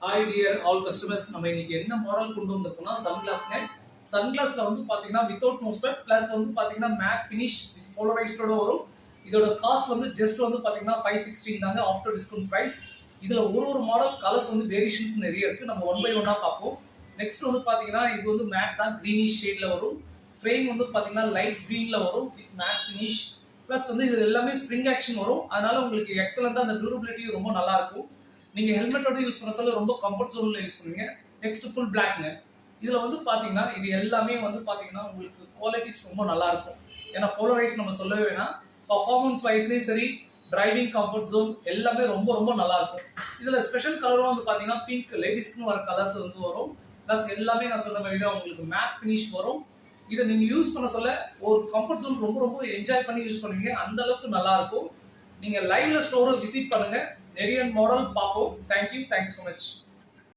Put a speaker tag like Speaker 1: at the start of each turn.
Speaker 1: Hi dear all customers. நம்ம இன்னைக்கு என்ன மாடல் கொண்டு வந்திருக்கோம்னா சன்கிளாஸ்ங்க. சன்கிளாஸ்ல வந்து பாத்தீங்கன்னா வித்தவுட் நோஸ்பெட் பிளஸ் வந்து பாத்தீங்கன்னா மேட் ஃபினிஷ் வித் போலரைஸ்டோட வரும். இதோட காஸ்ட் வந்து ஜஸ்ட் வந்து பாத்தீங்கன்னா 516 தாங்க ஆஃப்டர் டிஸ்கவுண்ட் பிரைஸ். இதுல ஒரு மாடல் கலர்ஸ் வந்து வேரியேஷன்ஸ் நிறைய இருக்கு. நம்ம ஒன் பை ஒன்னா பார்ப்போம். நெக்ஸ்ட் வந்து பாத்தீங்கன்னா இது வந்து மேட் தான், கிரீனிஷ் ஷேட்ல வரும். ஃப்ரேம் வந்து பாத்தீங்கன்னா லைட் கிரீன்ல வரும் வித் மேட் ஃபினிஷ். பிளஸ் வந்து இது எல்லாமே ஸ்ப்ரிங் ஆக்ஷன் வரும். அதனால உங்களுக்கு எக்ஸலண்டா அந்த டியூரபிலிட்டி ரொம்ப நல்லா இருக்கும். நீங்க ஹெல்மெட்டோட யூஸ் பண்ண சொல்ல ரொம்ப கம்ஃபர்ட் ஜோன்ல யூஸ் பண்ணுவீங்க. நெக்ஸ்ட் ஃபுல் பிளாக்ங்க. இதுல வந்து பாத்தீங்கன்னா இது எல்லாமே வந்து பாத்தீங்கன்னா உங்களுக்கு குவாலிட்டிஸ் ரொம்ப நல்லா இருக்கும். ஏன்னா போலரைஸ் நம்ம சொல்லவே வேணாம். பர்ஃபார்மன்ஸ் வைஸ்லயும் சரி, டிரைவிங் கம்ஃபர்ட் ஜோன் எல்லாமே ரொம்ப நல்லா இருக்கும். இதுல ஸ்பெஷல் கலரும் வந்து பாத்தீங்கன்னா பிங்க், லேடிஸ்க்கு வர கலர்ஸ் வந்து வரும். பிளஸ் எல்லாமே நான் சொன்ன மாதிரி தான் உங்களுக்கு மேட் ஃபினிஷ் வரும். இதை நீங்க யூஸ் பண்ண சொல்ல ஒரு கம்ஃபர்ட் ஜோன் ரொம்ப என்ஜாய் பண்ணி யூஸ் பண்ணுவீங்க. அந்த அளவுக்கு நல்லா இருக்கும். நீங்க லைவ்ல ஸ்டோரை விசிட் பண்ணுங்க. நிறைய மாடல் பார்ப்போம். Thank you so much.